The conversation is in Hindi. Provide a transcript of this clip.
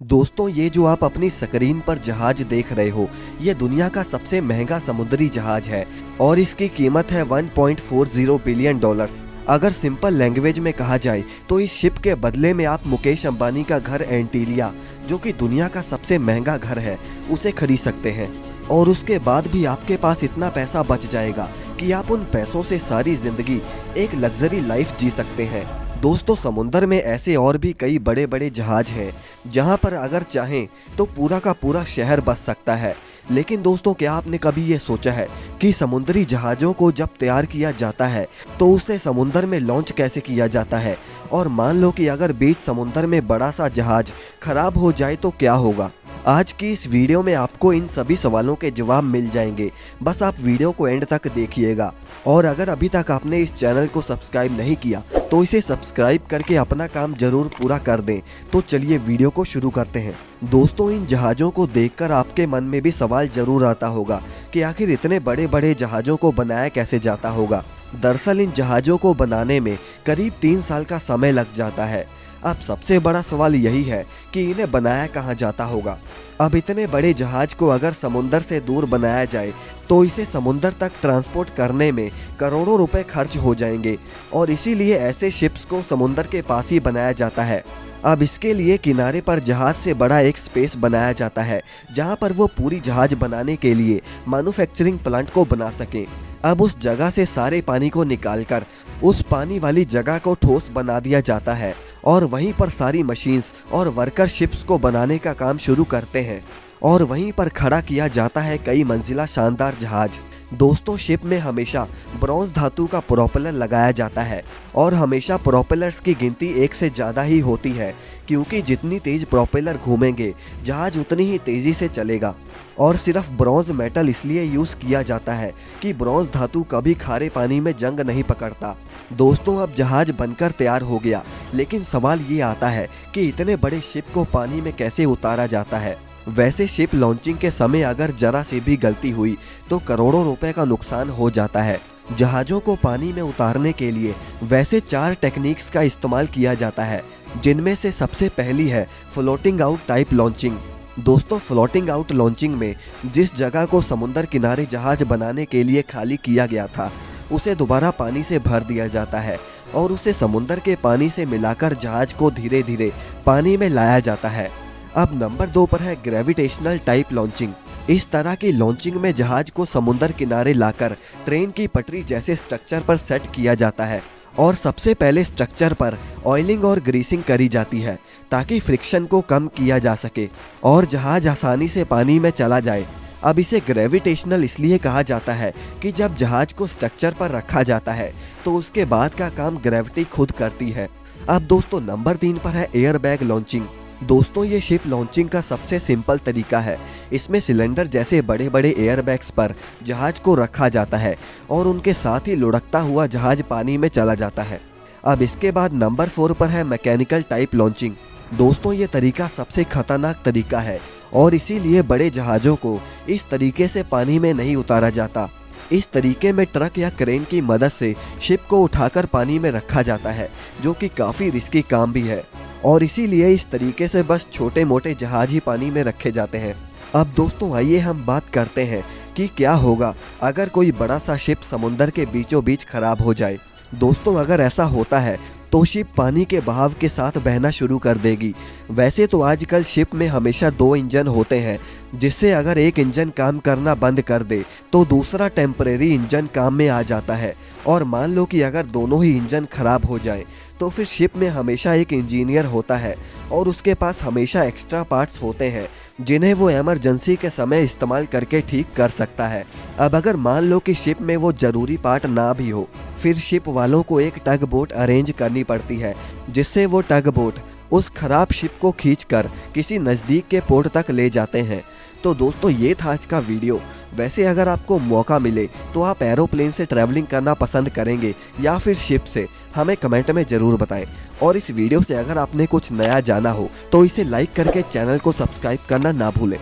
दोस्तों, ये जो आप अपनी स्क्रीन पर जहाज देख रहे हो, ये दुनिया का सबसे महंगा समुद्री जहाज है और इसकी कीमत है 1.40 बिलियन डॉलर्स। अगर सिंपल लैंग्वेज में कहा जाए तो इस शिप के बदले में आप मुकेश अंबानी का घर एंटीलिया, जो कि दुनिया का सबसे महंगा घर है, उसे खरीद सकते हैं। और उसके बाद भी आपके पास इतना पैसा बच जाएगा कि आप उन पैसों से सारी जिंदगी एक लग्जरी लाइफ जी सकते हैं। दोस्तों, समुंदर में ऐसे और भी कई बड़े बड़े जहाज हैं जहां पर अगर चाहें तो पूरा का पूरा शहर बस सकता है। लेकिन दोस्तों, क्या आपने कभी ये सोचा है कि समुद्री जहाज़ों को जब तैयार किया जाता है तो उसे समुंदर में लॉन्च कैसे किया जाता है? और मान लो कि अगर बीच समुंदर में बड़ा सा जहाज खराब हो जाए तो क्या होगा? आज की इस वीडियो में आपको इन सभी सवालों के जवाब मिल जाएंगे। बस आप वीडियो को एंड तक देखिएगा। और अगर अभी तक आपने इस चैनल को सब्सक्राइब नहीं किया तो इसे सब्सक्राइब करके अपना काम जरूर पूरा कर दें। तो चलिए वीडियो को शुरू करते हैं। दोस्तों, इन जहाज़ों को देखकर आपके मन में भी सवाल जरूर आता होगा कि आखिर इतने बड़े बड़े जहाज़ों को बनाया कैसे जाता होगा। दरअसल इन जहाज़ों को बनाने में करीब 3 साल का समय लग जाता है। अब सबसे बड़ा सवाल यही है कि इन्हें बनाया कहाँ जाता होगा। अब इतने बड़े जहाज को अगर समुंदर से दूर बनाया जाए तो इसे समुंदर तक ट्रांसपोर्ट करने में करोड़ों रुपए खर्च हो जाएंगे और इसीलिए ऐसे शिप्स को समुंदर के पास ही बनाया जाता है। अब इसके लिए किनारे पर जहाज से बड़ा एक स्पेस बनाया जाता है जहां पर वो पूरी जहाज बनाने के लिए मैन्युफैक्चरिंग प्लांट को बना सकें। अब उस जगह से सारे पानी को निकालकर उस पानी वाली जगह को ठोस बना दिया जाता है और वहीं पर सारी मशीन्स और वर्कर शिप्स को बनाने का काम शुरू करते हैं और वहीं पर खड़ा किया जाता है कई मंजिला शानदार जहाज। दोस्तों, शिप में हमेशा ब्रॉन्ज धातु का प्रोपेलर लगाया जाता है और हमेशा प्रोपेलर्स की गिनती एक से ज़्यादा ही होती है, क्योंकि जितनी तेज प्रोपेलर घूमेंगे जहाज उतनी ही तेज़ी से चलेगा। और सिर्फ ब्रॉन्ज मेटल इसलिए यूज़ किया जाता है कि ब्रॉन्ज धातु कभी खारे पानी में जंग नहीं पकड़ता। दोस्तों, अब जहाज बनकर तैयार हो गया, लेकिन सवाल ये आता है कि इतने बड़े शिप को पानी में कैसे उतारा जाता है। वैसे शिप लॉन्चिंग के समय अगर जरा सी भी गलती हुई तो करोड़ों रुपए का नुकसान हो जाता है। जहाज़ों को पानी में उतारने के लिए वैसे 4 टेक्निक्स का इस्तेमाल किया जाता है, जिनमें से सबसे पहली है फ्लोटिंग आउट टाइप लॉन्चिंग। दोस्तों, फ्लोटिंग आउट लॉन्चिंग में जिस जगह को समुद्र किनारे जहाज बनाने के लिए खाली किया गया था उसे दोबारा पानी से भर दिया जाता है और उसे समुद्र के पानी से मिलाकर जहाज को धीरे धीरे पानी में लाया जाता है। अब नंबर 2 पर है ग्रेविटेशनल टाइप लॉन्चिंग। इस तरह की लॉन्चिंग में जहाज को समुद्र किनारे लाकर ट्रेन की पटरी जैसे स्ट्रक्चर पर सेट किया जाता है और सबसे पहले स्ट्रक्चर पर ऑयलिंग और ग्रीसिंग करी जाती है ताकि फ्रिक्शन को कम किया जा सके और जहाज आसानी से पानी में चला जाए। अब इसे ग्रेविटेशनल इसलिए कहा जाता है कि जब जहाज को स्ट्रक्चर पर रखा जाता है तो उसके बाद का काम ग्रेविटी खुद करती है। अब दोस्तों, नंबर 3 पर है एयर बैग लॉन्चिंग। दोस्तों, ये शिप लॉन्चिंग का सबसे सिंपल तरीका है। इसमें सिलेंडर जैसे बड़े बड़े एयरबैग्स पर जहाज को रखा जाता है और उनके साथ ही लुढ़कता हुआ जहाज पानी में चला जाता है। अब इसके बाद नंबर 4 पर है मैकेनिकल टाइप लॉन्चिंग। दोस्तों, ये तरीका सबसे खतरनाक तरीका है और इसीलिए बड़े जहाज़ों को इस तरीके से पानी में नहीं उतारा जाता। इस तरीके में ट्रक या क्रेन की मदद से शिप को उठाकर पानी में रखा जाता है, जो कि काफ़ी रिस्की काम भी है और इसीलिए इस तरीके से बस छोटे मोटे जहाज ही पानी में रखे जाते हैं। अब दोस्तों, आइए हम बात करते हैं कि क्या होगा अगर कोई बड़ा सा शिप समुंदर के बीचों बीच खराब हो जाए। दोस्तों, अगर ऐसा होता है तो शिप पानी के बहाव के साथ बहना शुरू कर देगी। वैसे तो आजकल शिप में हमेशा 2 इंजन होते हैं, जिससे अगर एक इंजन काम करना बंद कर दे तो दूसरा टेम्परेरी इंजन काम में आ जाता है। और मान लो कि अगर दोनों ही इंजन खराब हो जाए तो फिर शिप में हमेशा एक इंजीनियर होता है और उसके पास हमेशा एक्स्ट्रा पार्ट्स होते हैं जिन्हें वो इमरजेंसी के समय इस्तेमाल करके ठीक कर सकता है। अब अगर मान लो कि शिप में वो ज़रूरी पार्ट ना भी हो, फिर शिप वालों को एक टग बोट अरेंज करनी पड़ती है, जिससे वो टग बोट उस खराब शिप को खींचकर किसी नज़दीक के पोर्ट तक ले जाते हैं। तो दोस्तों, ये था आज का वीडियो। वैसे अगर आपको मौका मिले तो आप एरोप्लेन से ट्रैवलिंग करना पसंद करेंगे या फिर शिप से? हमें कमेंट में ज़रूर बताएं। और इस वीडियो से अगर आपने कुछ नया जाना हो तो इसे लाइक करके चैनल को सब्सक्राइब करना ना भूलें।